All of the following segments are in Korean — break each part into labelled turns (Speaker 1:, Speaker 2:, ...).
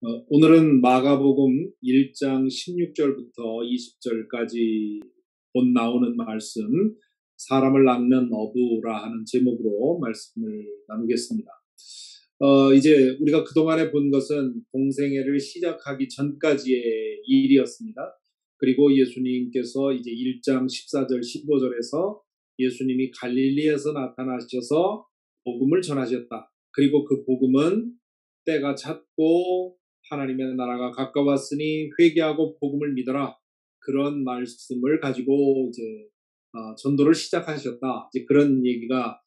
Speaker 1: 오늘은 마가복음 1장 16절부터 20절까지 본 나오는 말씀, 사람을 낚는 어부라 하는 제목으로 말씀을 나누겠습니다. 이제 우리가 그동안에 본 것은 공생애를 시작하기 전까지의 일이었습니다. 그리고 예수님께서 이제 1장 14절, 15절에서 예수님이 갈릴리에서 나타나셔서 복음을 전하셨다. 그리고 그 복음은 때가 찼고 하나님의 나라가 가까웠으니 회개하고 복음을 믿어라. 그런 말씀을 가지고 이제 전도를 시작하셨다. 이제 그런 얘기가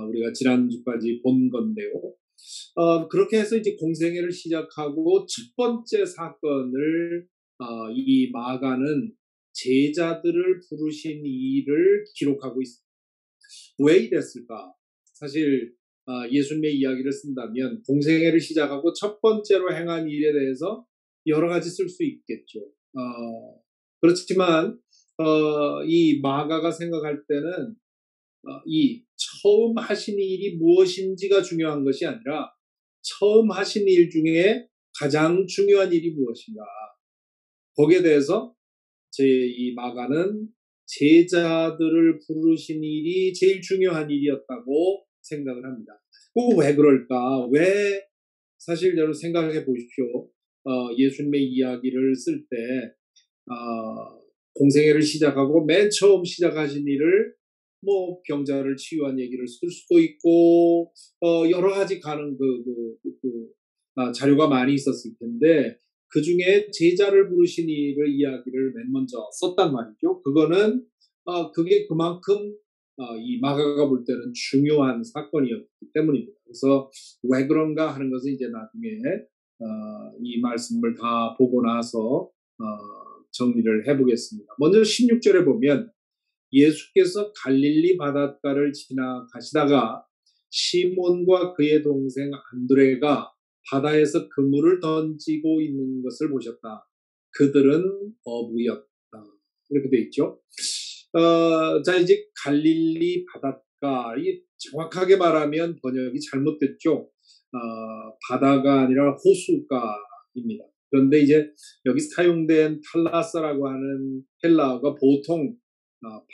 Speaker 1: 우리가 지난주까지 본 건데요. 그렇게 해서 이제 공생애를 시작하고 첫 번째 사건을 이 마가는 제자들을 부르신 일을 기록하고 있습니다. 왜 이랬을까? 사실 예수님의 이야기를 쓴다면 공생애를 시작하고 첫 번째로 행한 일에 대해서 여러 가지 쓸 수 있겠죠. 그렇지만 이 마가가 생각할 때는 이 처음 하신 일이 무엇인지가 중요한 것이 아니라 처음 하신 일 중에 가장 중요한 일이 무엇인가. 거기에 대해서 이 마가는 제자들을 부르신 일이 제일 중요한 일이었다고 생각을 합니다. 왜 그럴까? 왜 사실 여러분 생각해 보십시오. 예수님의 이야기를 쓸 때 공생애를 시작하고 맨 처음 시작하신 일을 뭐 병자를 치유한 얘기를 쓸 수도 있고 여러 가지 가는 자료가 많이 있었을 텐데 그 중에 제자를 부르신 일을 이야기를 맨 먼저 썼단 말이죠. 그거는 그게 그만큼 이 마가가 볼 때는 중요한 사건이었기 때문입니다. 그래서 왜 그런가 하는 것은 이제 나중에 이 말씀을 다 보고 나서 정리를 해보겠습니다. 먼저 16절에 보면 예수께서 갈릴리 바닷가를 지나가시다가 시몬과 그의 동생 안드레가 바다에서 그물을 던지고 있는 것을 보셨다. 그들은 어부였다. 이렇게 돼 있죠. 자, 이제 갈릴리 바닷가, 이게 정확하게 말하면 번역이 잘못됐죠. 바다가 아니라 호수가입니다. 그런데 이제 여기 사용된 탈라사라고 하는 헬라어가 보통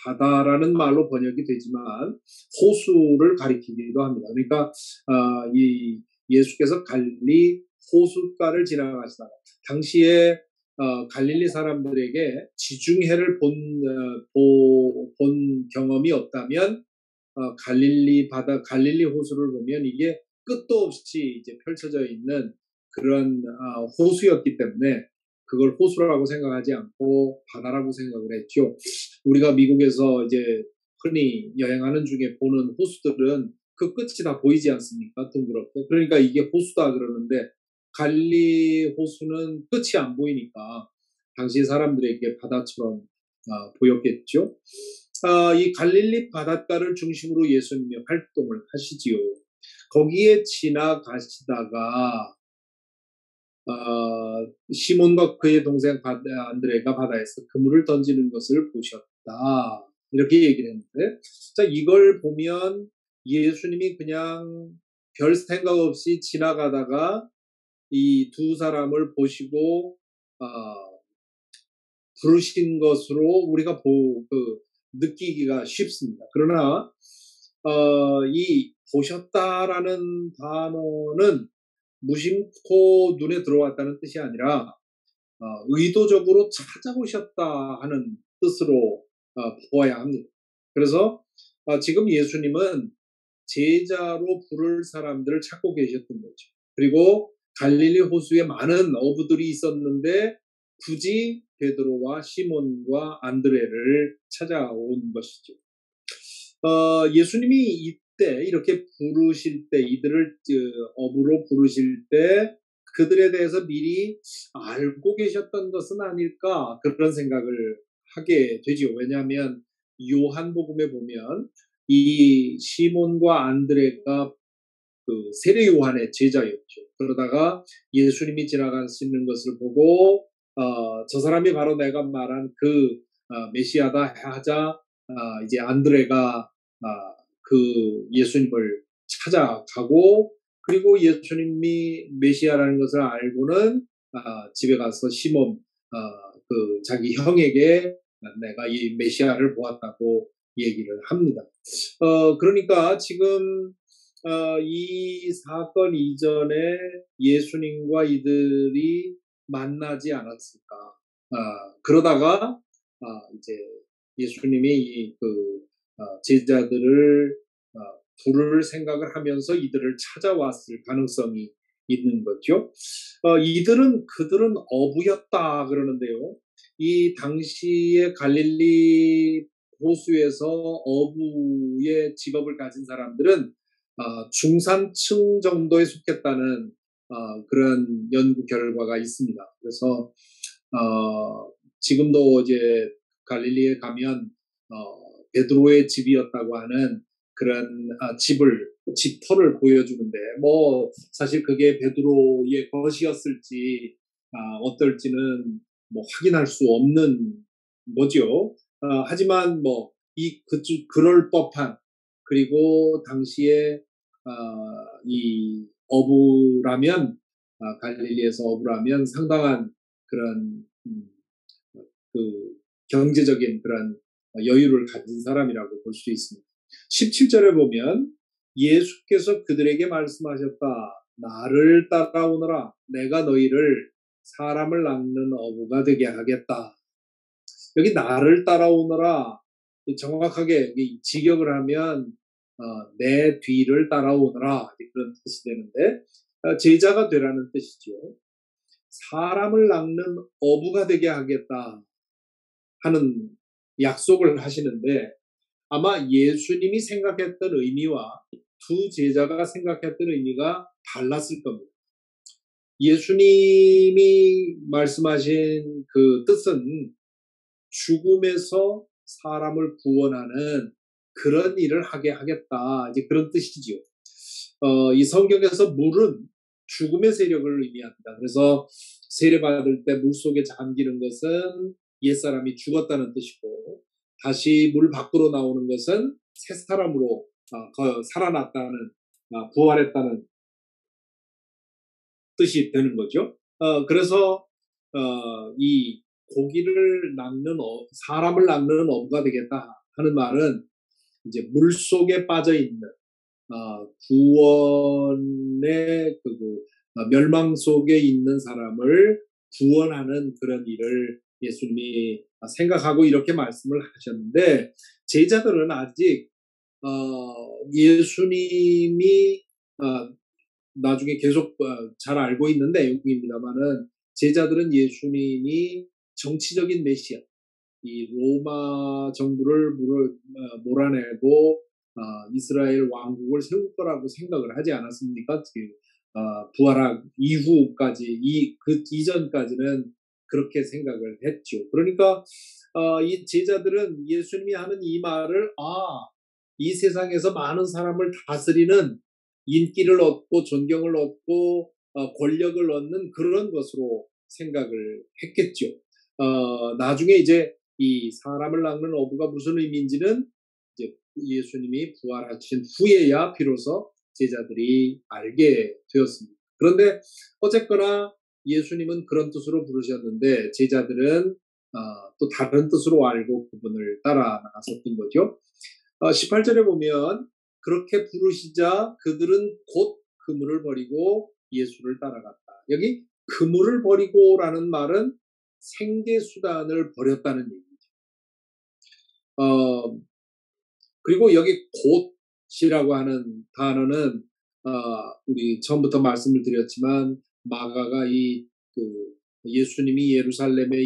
Speaker 1: 바다라는 말로 번역이 되지만 호수를 가리키기도 합니다. 그러니까 이 예수께서 갈릴리 호숫가를 지나가시다가 당시에 갈릴리 사람들에게 지중해를 본 경험이 없다면 갈릴리 호수를 보면 이게 끝도 없이 이제 펼쳐져 있는 그런 호수였기 때문에 그걸 호수라고 생각하지 않고 바다라고 생각을 했죠. 우리가 미국에서 이제 흔히 여행하는 중에 보는 호수들은 그 끝이 다 보이지 않습니까? 둥그렇게. 그러니까 이게 호수다 그러는데 갈릴리 호수는 끝이 안 보이니까 당시 사람들에게 바다처럼 보였겠죠. 이 갈릴리 바닷가를 중심으로 예수님이 활동을 하시지요. 거기에 지나가시다가 시몬과 그의 동생 안드레가 바다에서 그물을 던지는 것을 보셨다. 이렇게 얘기를 했는데, 자, 이걸 보면 예수님이 그냥 별 생각 없이 지나가다가 이 두 사람을 보시고 부르신 것으로 우리가 느끼기가 쉽습니다. 그러나 이 보셨다라는 단어는 무심코 눈에 들어왔다는 뜻이 아니라 의도적으로 찾아오셨다 하는 뜻으로 보아야 합니다. 그래서 지금 예수님은 제자로 부를 사람들을 찾고 계셨던 거죠. 그리고 갈릴리 호수에 많은 어부들이 있었는데 굳이 베드로와 시몬과 안드레를 찾아온 것이죠. 예수님이 이때 이렇게 부르실 때 이들을 어부로 부르실 때 그들에 대해서 미리 알고 계셨던 것은 아닐까 그런 생각을 하게 되죠. 왜냐하면 요한복음에 보면 이 시몬과 안드레가 그 세례 요한의 제자였죠. 그러다가 예수님이 지나가시는 것을 보고 저 사람이 바로 내가 말한 그 메시아다 하자 이제 안드레가 그 예수님을 찾아가고 그리고 예수님이 메시아라는 것을 알고는 집에 가서 시몬 그 자기 형에게 내가 이 메시아를 보았다고 얘기를 합니다. 그러니까 지금 이 사건 이전에 예수님과 이들이 만나지 않았을까? 그러다가 이제 예수님이 제자들을 부를 생각을 하면서 이들을 찾아왔을 가능성이 있는 거죠. 그들은 어부였다 그러는데요. 이 당시에 갈릴리 호수에서 어부의 직업을 가진 사람들은 중산층 정도에 속했다는 그런 연구 결과가 있습니다. 그래서 지금도 이제 갈릴리에 가면 베드로의 집이었다고 하는 그런 집터를 보여주는데 뭐 사실 그게 베드로의 것이었을지 어떨지는 뭐 확인할 수 없는 거죠. 하지만 뭐 그럴 법한 그리고 당시에 이 어부라면 갈릴리에서 어부라면 상당한 그런 그 경제적인 그런 여유를 가진 사람이라고 볼 수 있습니다. 17절에 보면 예수께서 그들에게 말씀하셨다. 나를 따라오너라. 내가 너희를 사람을 낚는 어부가 되게 하겠다. 여기 나를 따라오너라. 정확하게 직역을 하면 내 뒤를 따라오너라 그런 뜻이 되는데 제자가 되라는 뜻이죠. 사람을 낚는 어부가 되게 하겠다 하는 약속을 하시는데 아마 예수님이 생각했던 의미와 두 제자가 생각했던 의미가 달랐을 겁니다. 예수님이 말씀하신 그 뜻은 죽음에서 사람을 구원하는 그런 일을 하게 하겠다. 이제 그런 뜻이지요. 이 성경에서 물은 죽음의 세력을 의미합니다. 그래서 세례받을 때 물속에 잠기는 것은 옛사람이 죽었다는 뜻이고 다시 물 밖으로 나오는 것은 새 사람으로 살아났다는 부활했다는 뜻이 되는 거죠. 그래서 이 고기를 사람을 낚는 어부가 되겠다 하는 말은 이제 물 속에 빠져 있는 구원의 멸망 속에 있는 사람을 구원하는 그런 일을 예수님이 생각하고 이렇게 말씀을 하셨는데 제자들은 아직 예수님이 나중에 계속 잘 알고 있는 내용입니다만은 제자들은 예수님이 정치적인 메시아, 이 로마 정부를 몰아내고 이스라엘 왕국을 세울 거라고 생각을 하지 않았습니까? 부활한 이후까지 그 이전까지는 그렇게 생각을 했죠. 그러니까 이 제자들은 예수님이 하는 이 말을 이 세상에서 많은 사람을 다스리는 인기를 얻고 존경을 얻고 권력을 얻는 그런 것으로 생각을 했겠죠. 나중에 이제 이 사람을 낚는 어부가 무슨 의미인지는 이제 예수님이 부활하신 후에야 비로소 제자들이 알게 되었습니다. 그런데 어쨌거나 예수님은 그런 뜻으로 부르셨는데 제자들은 또 다른 뜻으로 알고 그분을 따라 나섰던 거죠. 18절에 보면 그렇게 부르시자 그들은 곧 그물을 버리고 예수를 따라갔다. 여기 그물을 버리고라는 말은 생계수단을 버렸다는 얘기죠. 그리고 여기 곧이라고 하는 단어는 우리 처음부터 말씀을 드렸지만 마가가 예수님이 예루살렘에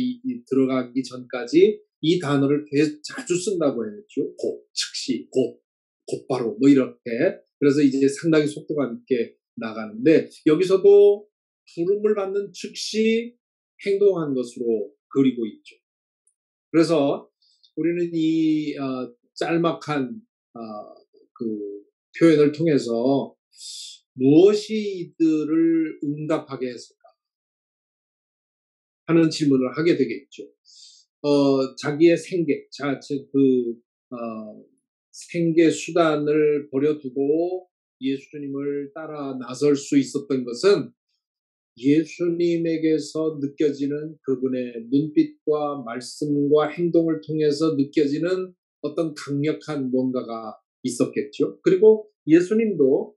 Speaker 1: 들어가기 전까지 이 단어를 계속 자주 쓴다고 했죠. 곧, 즉시, 곧바로 뭐 이렇게. 그래서 이제 상당히 속도감 있게 나가는데 여기서도 부름을 받는 즉시 행동한 것으로 그리고 있죠. 그래서 우리는 이 짤막한 그 표현을 통해서 무엇이 이들을 응답하게 했을까 하는 질문을 하게 되겠죠. 자기의 생계 수단을 버려두고 예수님을 따라 나설 수 있었던 것은 예수님에게서 느껴지는 그분의 눈빛과 말씀과 행동을 통해서 느껴지는 어떤 강력한 뭔가가 있었겠죠. 그리고 예수님도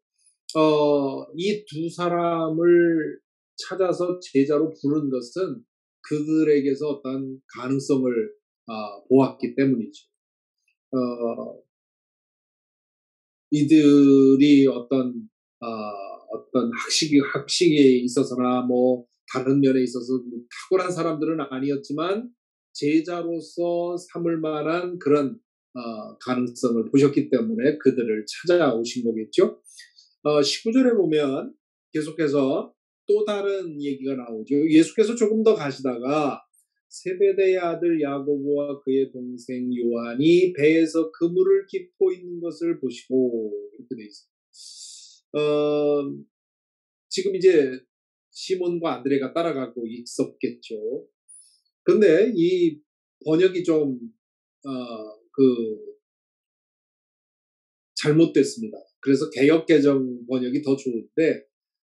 Speaker 1: 이 두 사람을 찾아서 제자로 부른 것은 그들에게서 어떤 가능성을 보았기 때문이죠. 어, 이들이 어, 어떤 학식에 있어서나 뭐 다른 면에 있어서 뭐 탁월한 사람들은 아니었지만 제자로서 삼을 만한 그런 가능성을 보셨기 때문에 그들을 찾아오신 거겠죠. 19절에 보면 계속해서 또 다른 얘기가 나오죠. 예수께서 조금 더 가시다가 세베대의 아들 야고보와 그의 동생 요한이 배에서 그물을 깃고 있는 것을 보시고 이렇게 돼 있어요. 지금 이제 시몬과 안드레가 따라가고 있었겠죠. 근데 이 번역이 좀 잘못됐습니다. 그래서 개역개정 번역이 더 좋은데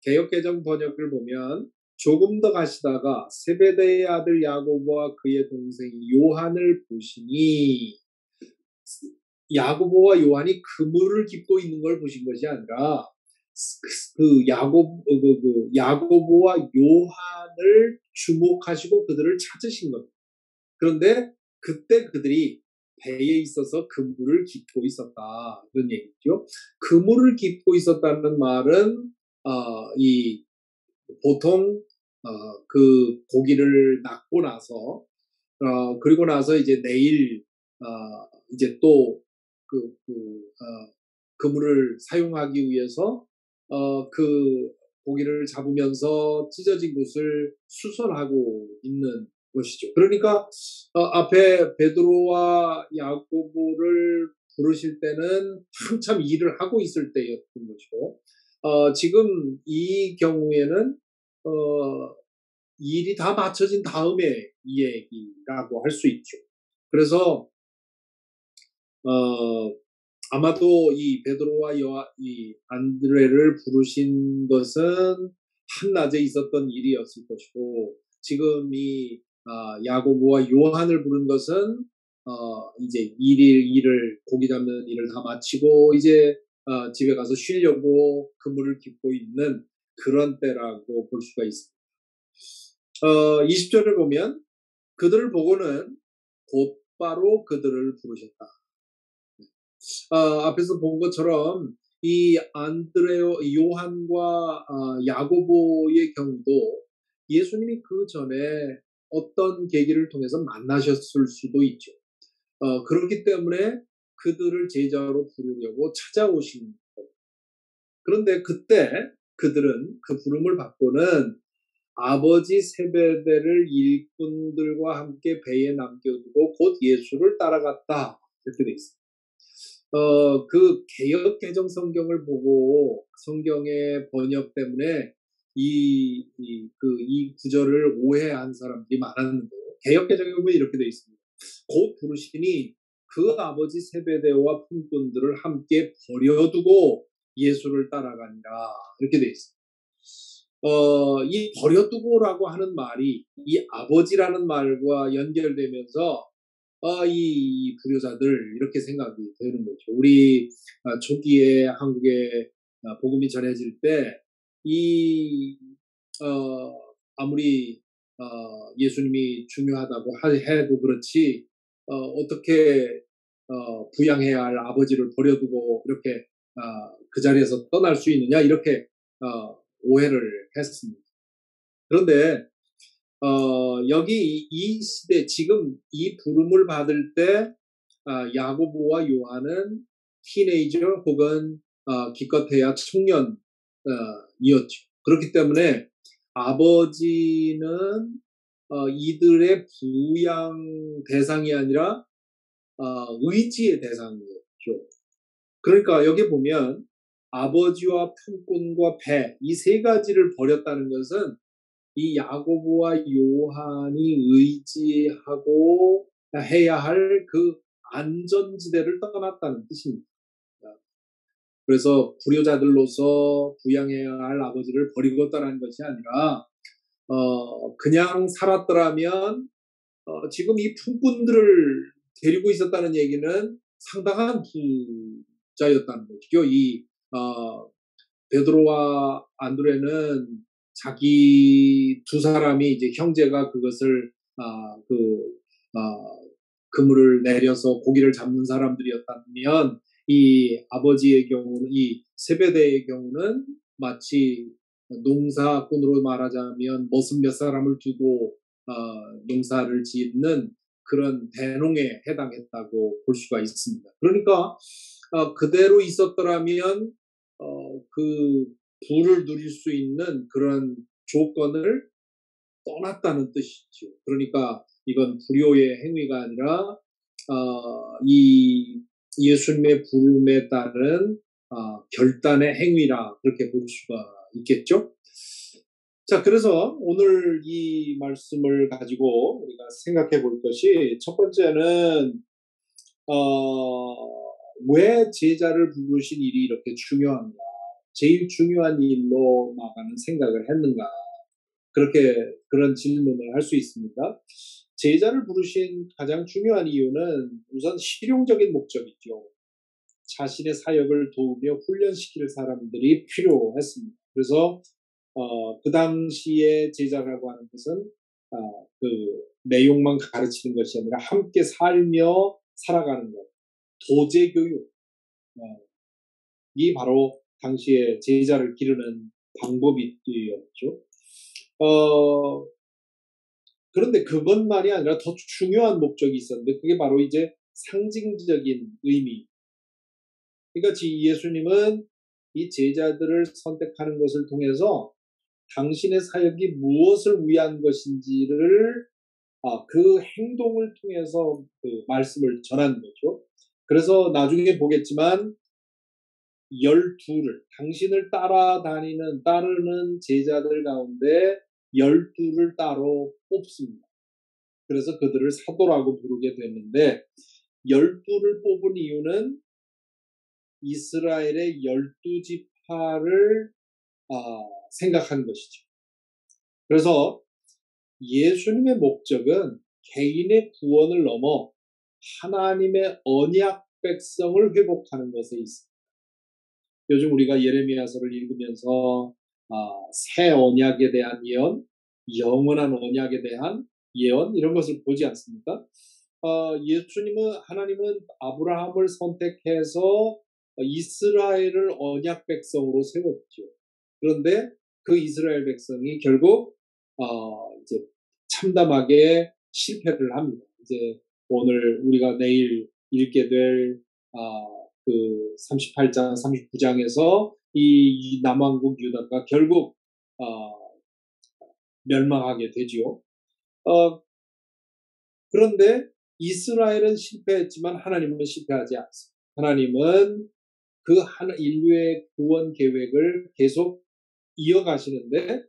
Speaker 1: 개역개정 번역을 보면 조금 더 가시다가 세베대의 아들 야고보와 그의 동생 요한을 보시니 야고보와 요한이 그물을 깃고 있는 걸 보신 것이 아니라 야고보와 요한을 주목하시고 그들을 찾으신 겁니다. 그런데 그때 그들이 배에 있어서 그물을 깃고 있었다 이런 얘기죠. 그물을 깃고 있었다는 말은 이 보통 그 고기를 낚고 나서 그리고 나서 이제 내일 이제 또 그물을 사용하기 위해서 그 고기를 잡으면서 찢어진 곳을 수선하고 있는 것이죠. 그러니까 앞에 베드로와 야고보를 부르실 때는 한참 일을 하고 있을 때였던 것이고 지금 이 경우에는 일이 다 마쳐진 다음에 이 얘기라고 할 수 있죠. 그래서 아마도 이 베드로와 이 안드레를 부르신 것은 한낮에 있었던 일이었을 것이고 지금 이 야고보와 요한을 부른 것은 이제 일을 고기 잡는 일을 다 마치고 이제 집에 가서 쉬려고 그물을 깃고 있는 그런 때라고 볼 수가 있습니다. 20절을 보면 그들을 보고는 곧바로 그들을 부르셨다. 앞에서 본 것처럼 이 요한과 야고보의 경우도 예수님이 그 전에 어떤 계기를 통해서 만나셨을 수도 있죠. 그렇기 때문에 그들을 제자로 부르려고 찾아오신 겁니다. 그런데 그때 그들은 그 부름을 받고는 아버지 세베대를 일꾼들과 함께 배에 남겨두고 곧 예수를 따라갔다. 이렇게 돼 있습니다. 그 개역 개정 성경을 보고 성경의 번역 때문에 이 구절을 오해한 사람들이 많았는데 개역 개정에 보면 이렇게 돼 있습니다. 곧 부르시니 그 아버지 세베대와 품꾼들을 함께 버려두고 예수를 따라가니라 이렇게 돼 있습니다. 이 버려두고라고 하는 말이 이 아버지라는 말과 연결되면서 이 불효자들 이렇게 생각이 되는 거죠. 우리 초기에 한국에 복음이 전해질 때 이 아무리 예수님이 중요하다고 해도 그렇지 어떻게 부양해야 할 아버지를 버려두고 이렇게 그 자리에서 떠날 수 있느냐 이렇게 오해를 했습니다. 그런데 여기 이 시대 지금 이 부름을 받을 때 야고보와 요한은 티네이저 혹은 기껏해야 청년이었죠. 그렇기 때문에 아버지는 이들의 부양 대상이 아니라 의지의 대상이었죠. 그러니까 여기 보면 아버지와 품꾼과 배 이 세 가지를 버렸다는 것은 이 야고보와 요한이 의지하고 해야 할 그 안전지대를 떠났다는 뜻입니다. 그래서 불효자들로서 부양해야 할 아버지를 버리고 떠난 것이 아니라 그냥 살았더라면 지금 이 품꾼들을 데리고 있었다는 얘기는 상당한 부자였다는 거죠. 이 베드로와 안드레는 자기 두 사람이 이제 형제가 그것을 그 그물을 내려서 고기를 잡는 사람들이었다면 이 아버지의 경우는 이 세베대의 경우는 마치 농사꾼으로 말하자면 머슴 몇 사람을 두고 농사를 짓는 그런 대농에 해당했다고 볼 수가 있습니다. 그러니까 그대로 있었더라면 그 부를 누릴 수 있는 그런 조건을 떠났다는 뜻이죠. 그러니까 이건 불효의 행위가 아니라 이 예수님의 부름에 따른 결단의 행위라 그렇게 볼 수가 있겠죠. 자, 그래서 오늘 이 말씀을 가지고 우리가 생각해 볼 것이 첫 번째는 왜 제자를 부르신 일이 이렇게 중요한가? 제일 중요한 일로 나가는 생각을 했는가? 그런 질문을 할 수 있습니다. 제자를 부르신 가장 중요한 이유는 우선 실용적인 목적이죠. 자신의 사역을 도우며 훈련시킬 사람들이 필요했습니다. 그래서 그 당시에 제자라고 하는 것은 그 내용만 가르치는 것이 아니라 함께 살며 살아가는 것, 도제교육, 이 바로 당시에 제자를 기르는 방법이었죠. 그런데 그것만이 아니라 더 중요한 목적이 있었는데 그게 바로 이제 상징적인 의미. 그러니까 예수님은 이 제자들을 선택하는 것을 통해서 당신의 사역이 무엇을 위한 것인지를 그 행동을 통해서 그 말씀을 전하는 거죠. 그래서 나중에 보겠지만 12를 당신을 따르는 제자들 가운데 12를 따로 뽑습니다. 그래서 그들을 사도라고 부르게 되는데 12를 뽑은 이유는 이스라엘의 12지파를 생각한 것이죠. 그래서 예수님의 목적은 개인의 구원을 넘어 하나님의 언약 백성을 회복하는 것에 있습니다. 요즘 우리가 예레미야서를 읽으면서 새 언약에 대한 예언, 영원한 언약에 대한 예언 이런 것을 보지 않습니까? 하나님은 아브라함을 선택해서 이스라엘을 언약 백성으로 세웠죠. 그런데 그 이스라엘 백성이 결국 이제 참담하게 실패를 합니다. 이제 오늘 우리가 내일 읽게 될 그 38장, 39장에서 이 남왕국 유다가 결국 멸망하게 되지요. 그런데 이스라엘은 실패했지만 하나님은 실패하지 않습니다. 하나님은 그 인류의 구원 계획을 계속 이어가시는데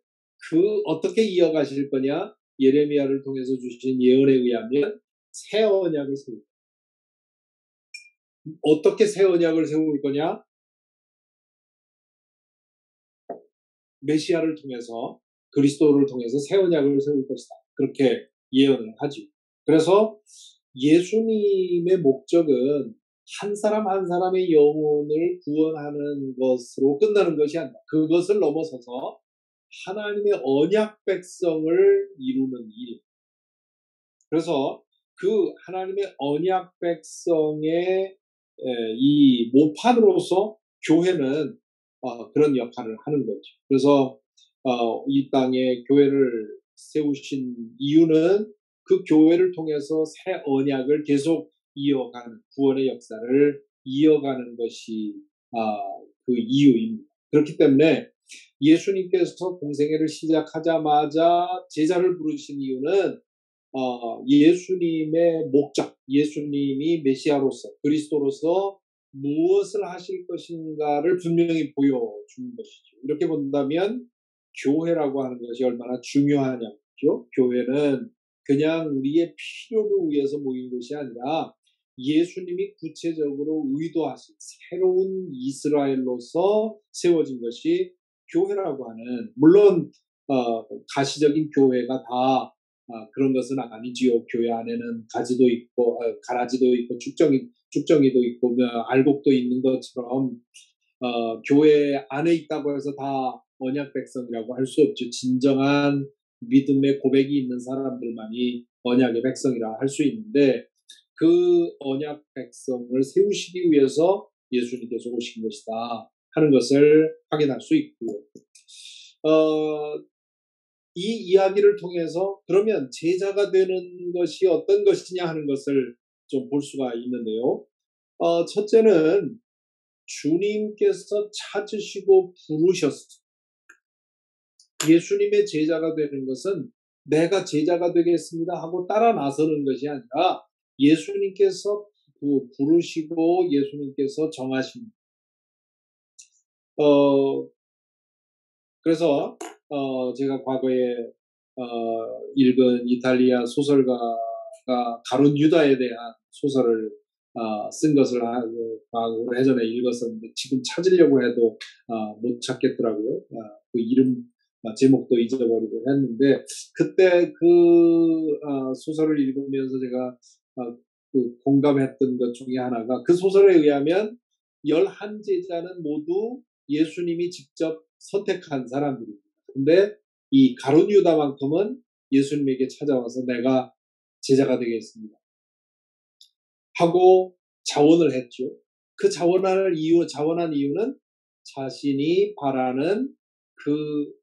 Speaker 1: 어떻게 이어가실 거냐? 예레미야를 통해서 주신 예언에 의하면 새 언약을 세울 거냐. 어떻게 새 언약을 세울 거냐? 메시아를 통해서 그리스도를 통해서 새 언약을 세울 것이다. 그렇게 예언을 하죠. 그래서 예수님의 목적은 한 사람 한 사람의 영혼을 구원하는 것으로 끝나는 것이 아니라 그것을 넘어서서 하나님의 언약 백성을 이루는 일. 그래서 그 하나님의 언약 백성의 이 모판으로서 교회는 그런 역할을 하는 거죠. 그래서 이 땅에 교회를 세우신 이유는 그 교회를 통해서 새 언약을 계속 이어가는 구원의 역사를 이어가는 것이 그 이유입니다. 그렇기 때문에 예수님께서 공생애를 시작하자마자 제자를 부르신 이유는 예수님의 목적, 예수님이 메시아로서 그리스도로서 무엇을 하실 것인가를 분명히 보여주는 것이죠. 이렇게 본다면 교회라고 하는 것이 얼마나 중요하냐죠. 교회는 그냥 우리의 필요를 위해서 모인 것이 아니라 예수님이 구체적으로 의도하신 새로운 이스라엘로서 세워진 것이 교회라고 하는, 물론 가시적인 교회가 다 그런 것은 아니지요. 교회 안에는 가지도 있고 가라지도 있고 쭉정이도 있고 알곡도 있는 것처럼 교회 안에 있다고 해서 다 언약 백성이라고 할 수 없죠. 진정한 믿음의 고백이 있는 사람들만이 언약의 백성이라 할 수 있는데 그 언약 백성을 세우시기 위해서 예수님께서 오신 것이다 하는 것을 확인할 수 있고요. 이 이야기를 통해서 그러면 제자가 되는 것이 어떤 것이냐 하는 것을 좀 볼 수가 있는데요. 첫째는 주님께서 찾으시고 부르셨습니다. 예수님의 제자가 되는 것은 내가 제자가 되겠습니다 하고 따라 나서는 것이 아니라 예수님께서 부르시고 예수님께서 정하십니다. 그래서 제가 과거에 읽은 이탈리아 소설가가 가룟 유다에 대한 소설을 쓴 것을 예전에 읽었었는데 지금 찾으려고 해도 못 찾겠더라고요. 그 이름 제목도 잊어버리고 했는데 그때 그 소설을 읽으면서 제가 그 공감했던 것 중에 하나가 그 소설에 의하면 11제자는 모두 예수님이 직접 선택한 사람들입니다. 근데 이 가룟 유다만큼은 예수님에게 찾아와서 내가 제자가 되겠습니다 하고 자원을 했죠. 그 자원한 이유는 자신이 바라는 그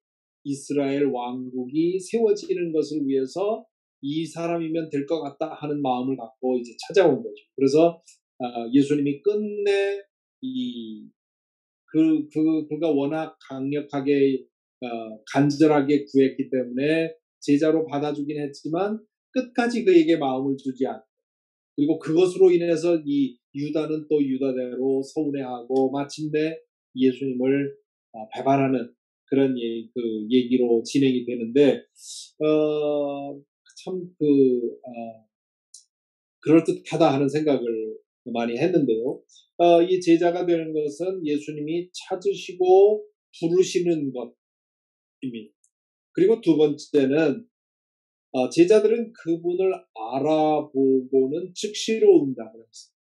Speaker 1: 이스라엘 왕국이 세워지는 것을 위해서 이 사람이면 될 것 같다 하는 마음을 갖고 이제 찾아온 거죠. 그래서 예수님이 끝내 그가 워낙 강력하게 간절하게 구했기 때문에 제자로 받아주긴 했지만 끝까지 그에게 마음을 주지 않고 그리고 그것으로 인해서 이 유다는 또 유다대로 서운해하고 마침내 예수님을 배반하는 그런 얘기로 진행이 되는데 참 그럴듯하다 하는 생각을 많이 했는데요. 이 제자가 되는 것은 예수님이 찾으시고 부르시는 것입니다. 그리고 두 번째는 제자들은 그분을 알아보고는 즉시로 응답을 했습니다.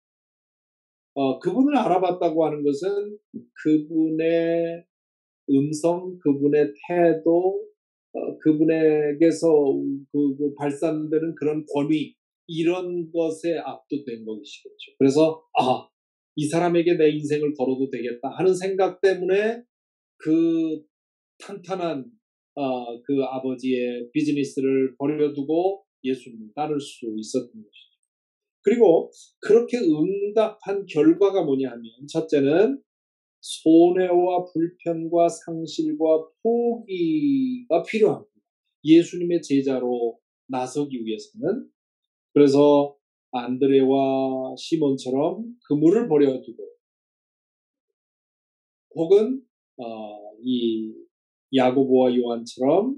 Speaker 1: 그분을 알아봤다고 하는 것은 그분의 음성, 그분의 태도, 그분에게서 발산되는 그런 권위 이런 것에 압도된 것이겠죠. 그래서 이 사람에게 내 인생을 걸어도 되겠다 하는 생각 때문에 그 탄탄한 그 아버지의 비즈니스를 버려두고 예수님을 따를 수 있었던 것이죠. 그리고 그렇게 응답한 결과가 뭐냐 하면 첫째는 손해와 불편과 상실과 포기가 필요합니다. 예수님의 제자로 나서기 위해서는. 그래서 안드레와 시몬처럼 그물을 버려두고 혹은 이 야고보와 요한처럼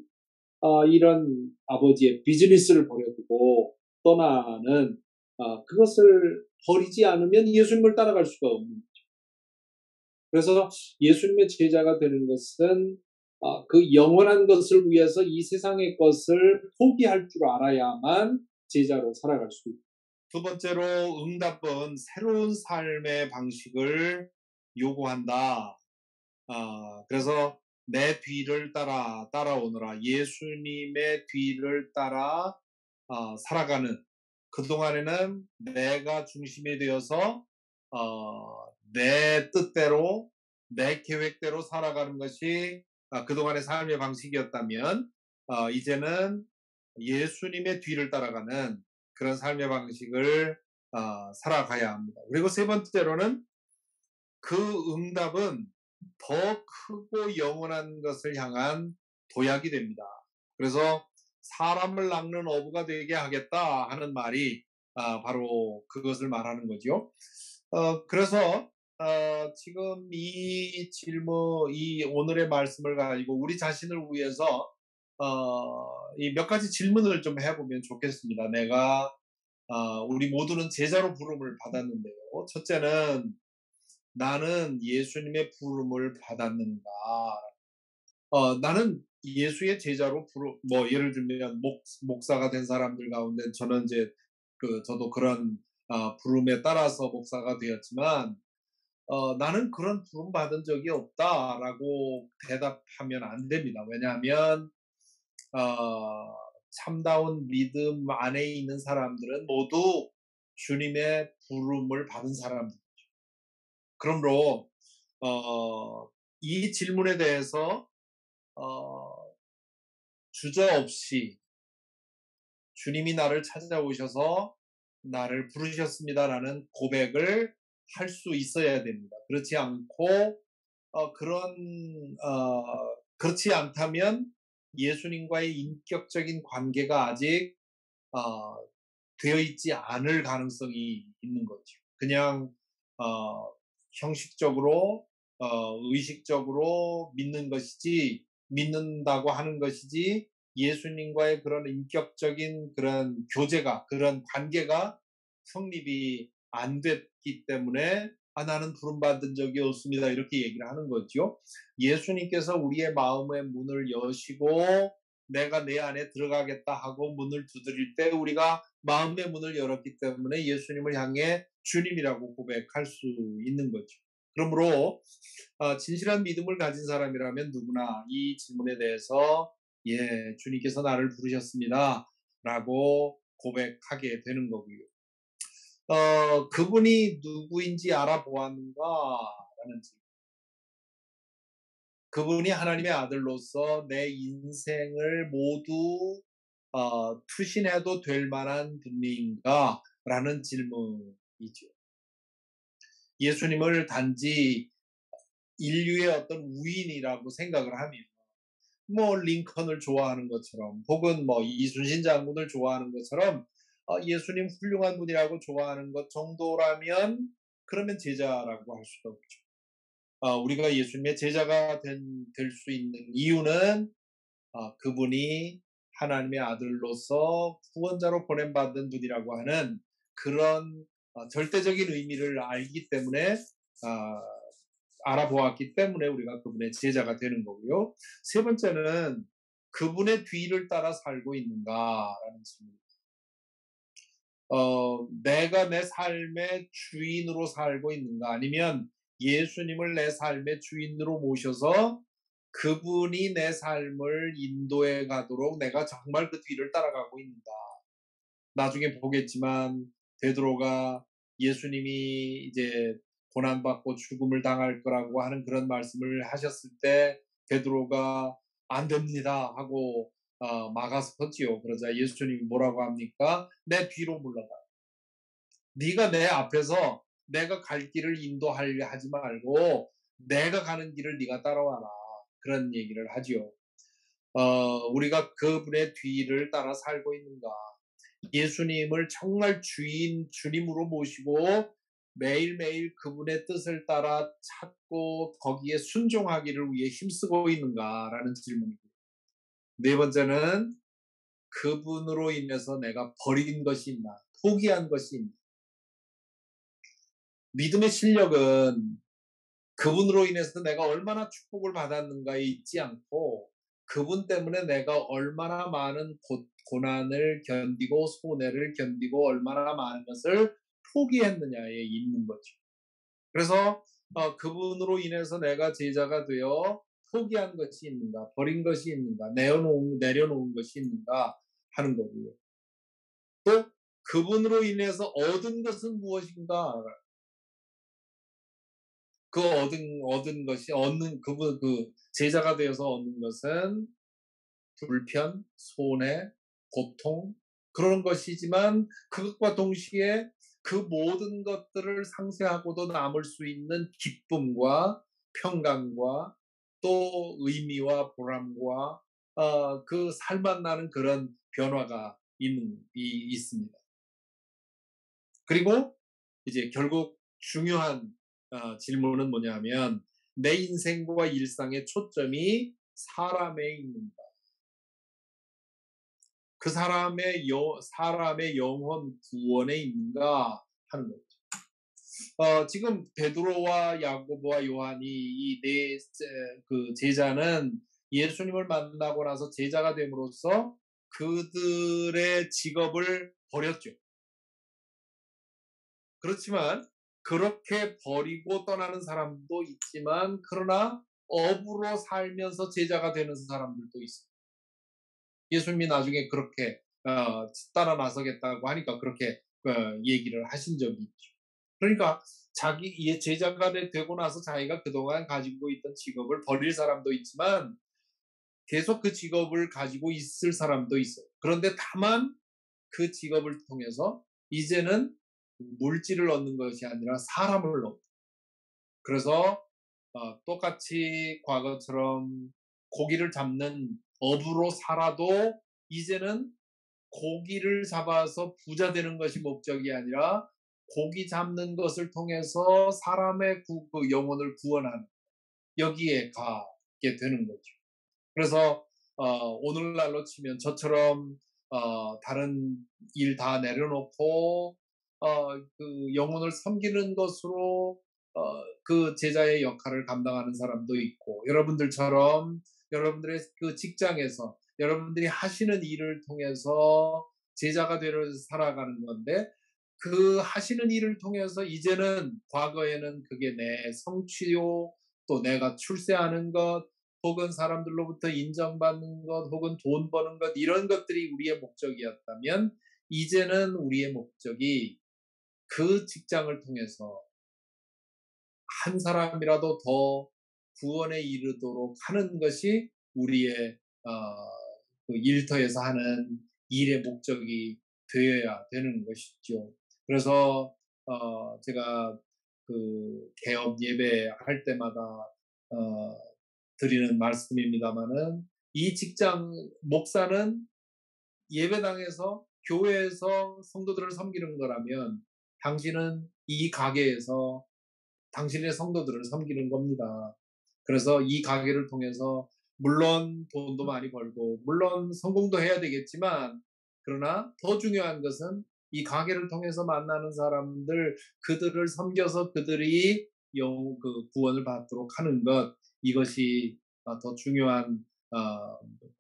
Speaker 1: 이런 아버지의 비즈니스를 버려두고 떠나는 그것을 버리지 않으면 예수님을 따라갈 수가 없는 거죠. 그래서 예수님의 제자가 되는 것은 그 영원한 것을 위해서 이 세상의 것을 포기할 줄 알아야만 제자로 살아갈 수 있다. 두 번째로 응답은 새로운 삶의 방식을 요구한다. 그래서 내 뒤를 따라오느라 예수님의 뒤를 따라 살아가는 그동안에는 내가 중심이 되어서 내 뜻대로 내 계획대로 살아가는 것이 그동안의 삶의 방식이었다면 이제는 예수님의 뒤를 따라가는 그런 삶의 방식을 살아가야 합니다. 그리고 세 번째로는 그 응답은 더 크고 영원한 것을 향한 도약이 됩니다. 그래서 사람을 낚는 어부가 되게 하겠다 하는 말이 바로 그것을 말하는 거죠. 그래서 지금 이 오늘의 말씀을 가지고 우리 자신을 위해서 이 몇 가지 질문을 좀 해보면 좋겠습니다. 우리 모두는 제자로 부름을 받았는데요. 첫째는 나는 예수님의 부름을 받았는가? 나는 예수의 제자로 뭐 예를 들면 목사가 된 사람들 가운데 저는 이제 저도 그런 부름에 따라서 목사가 되었지만 나는 그런 부름 받은 적이 없다라고 대답하면 안 됩니다. 왜냐하면 참다운 믿음 안에 있는 사람들은 모두 주님의 부름을 받은 사람들. 그러므로 이 질문에 대해서 주저없이 주님이 나를 찾아오셔서 나를 부르셨습니다라는 고백을 할 수 있어야 됩니다. 그렇지 않고 그렇지 않다면 예수님과의 인격적인 관계가 아직 어, 되어 있지 않을 가능성이 있는 거죠. 그냥 형식적으로 의식적으로 믿는다고 하는 것이지 예수님과의 그런 인격적인 그런 교제가 그런 관계가 성립이 안 됐기 때문에 나는 부름받은 적이 없습니다. 이렇게 얘기를 하는 거죠. 예수님께서 우리의 마음의 문을 여시고 내가 내 안에 들어가겠다 하고 문을 두드릴 때 우리가 마음의 문을 열었기 때문에 예수님을 향해 주님이라고 고백할 수 있는 거죠. 그러므로 진실한 믿음을 가진 사람이라면 누구나 이 질문에 대해서 예, 주님께서 나를 부르셨습니다. 라고 고백하게 되는 거고요. 그분이 누구인지 알아보았는가라는 질문. 그분이 하나님의 아들로서 내 인생을 모두 투신해도 될 만한 분인가? 라는 질문이죠. 예수님을 단지 인류의 어떤 우인이라고 생각을 하면 뭐 링컨을 좋아하는 것처럼 혹은 뭐 이순신 장군을 좋아하는 것처럼 예수님 훌륭한 분이라고 좋아하는 것 정도라면 그러면 제자라고 할 수도 없죠. 우리가 예수님의 제자가 될 수 있는 이유는 그분이 하나님의 아들로서 구원자로 보냄받은 분이라고 하는 그런 절대적인 의미를 알기 때문에 알아보았기 때문에 우리가 그분의 제자가 되는 거고요. 세 번째는 그분의 뒤를 따라 살고 있는가라는 질문입니다. 내가 내 삶의 주인으로 살고 있는가 아니면 예수님을 내 삶의 주인으로 모셔서 그분이 내 삶을 인도해 가도록 내가 정말 그 뒤를 따라가고 있는가. 나중에 보겠지만 베드로가 예수님이 이제 고난받고 죽음을 당할 거라고 하는 그런 말씀을 하셨을 때 베드로가 안 됩니다 하고 막아섰지요. 그러자 예수님이 뭐라고 합니까? 내 뒤로 물러가. 네가 내 앞에서 내가 갈 길을 인도하려 하지 말고 내가 가는 길을 네가 따라와라. 그런 얘기를 하지요. 우리가 그분의 뒤를 따라 살고 있는가? 예수님을 정말 주님으로 모시고 매일매일 그분의 뜻을 따라 찾고 거기에 순종하기를 위해 힘쓰고 있는가라는 질문이고요. 네 번째는 그분으로 인해서 내가 버린 것이 있나, 포기한 것이 있나. 믿음의 실력은 그분으로 인해서 내가 얼마나 축복을 받았는가에 있지 않고 그분 때문에 내가 얼마나 많은 고난을 견디고 손해를 견디고 얼마나 많은 것을 포기했느냐에 있는 거죠. 그래서 그분으로 인해서 내가 제자가 되어 포기한 것이 있는가, 버린 것이 있는가, 내려놓은 것이 있는가 하는 거고요. 또 그분으로 인해서 얻은 것은 무엇인가? 얻은 것이 그분 제자가 되어서 얻는 것은 불편, 손해, 고통 그런 것이지만 그것과 동시에 그 모든 것들을 상쇄하고도 남을 수 있는 기쁨과 평강과 또 의미와 보람과 그 살맛 나는 그런 변화가 있습니다. 그리고 이제 결국 중요한 질문은 뭐냐면 내 인생과 일상의 초점이 사람에 있는가? 그 사람의 영혼 구원에 있는가 하는 거죠. 지금 베드로와 야고보와 요한이 이 네 그 제자는 예수님을 만나고 나서 제자가 됨으로써 그들의 직업을 버렸죠. 그렇지만 그렇게 버리고 떠나는 사람도 있지만 그러나 업으로 살면서 제자가 되는 사람들도 있어요. 예수님이 나중에 그렇게 따라 나서겠다고 하니까 그렇게 얘기를 하신 적이 있죠. 그러니까 자기 제자가 되고 나서 자기가 그동안 가지고 있던 직업을 버릴 사람도 있지만 계속 그 직업을 가지고 있을 사람도 있어요. 그런데 다만 그 직업을 통해서 이제는 물질을 얻는 것이 아니라 사람을 얻는. 그래서 똑같이 과거처럼 고기를 잡는 업으로 살아도 이제는 고기를 잡아서 부자 되는 것이 목적이 아니라 고기 잡는 것을 통해서 사람의 그 영혼을 구원하는 여기에 가게 되는 거죠. 그래서 오늘날로 치면 저처럼 다른 일 다 내려놓고 그 영혼을 섬기는 것으로 그 제자의 역할을 감당하는 사람도 있고 여러분들처럼 여러분들의 그 직장에서 여러분들이 하시는 일을 통해서 제자가 되어 살아가는 건데 그 하시는 일을 통해서 이제는 과거에는 그게 내 성취요 또 내가 출세하는 것 혹은 사람들로부터 인정받는 것 혹은 돈 버는 것 이런 것들이 우리의 목적이었다면 이제는 우리의 목적이 그 직장을 통해서 한 사람이라도 더 구원에 이르도록 하는 것이 우리의 그 일터에서 하는 일의 목적이 되어야 되는 것이죠. 그래서 제가 그 개업 예배할 때마다 어, 드리는 말씀입니다마는 이 직장 목사는 예배당에서 교회에서 성도들을 섬기는 거라면 당신은 이 가게에서 당신의 성도들을 섬기는 겁니다. 그래서 이 가게를 통해서 물론 돈도 많이 벌고 물론 성공도 해야 되겠지만 그러나 더 중요한 것은 이 가게를 통해서 만나는 사람들 그들을 섬겨서 그들이 그 구원을 받도록 하는 것 이것이 더 중요한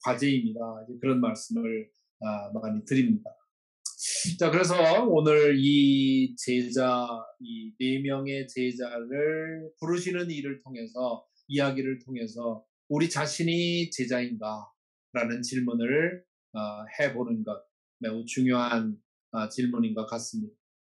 Speaker 1: 과제입니다. 그런 말씀을 많이 드립니다. 자, 그래서 오늘 이 제자, 이 4명의 제자를 부르시는 일을 통해서, 이야기를 통해서 우리 자신이 제자인가? 라는 질문을 해보는 것 매우 중요한 질문인 것 같습니다.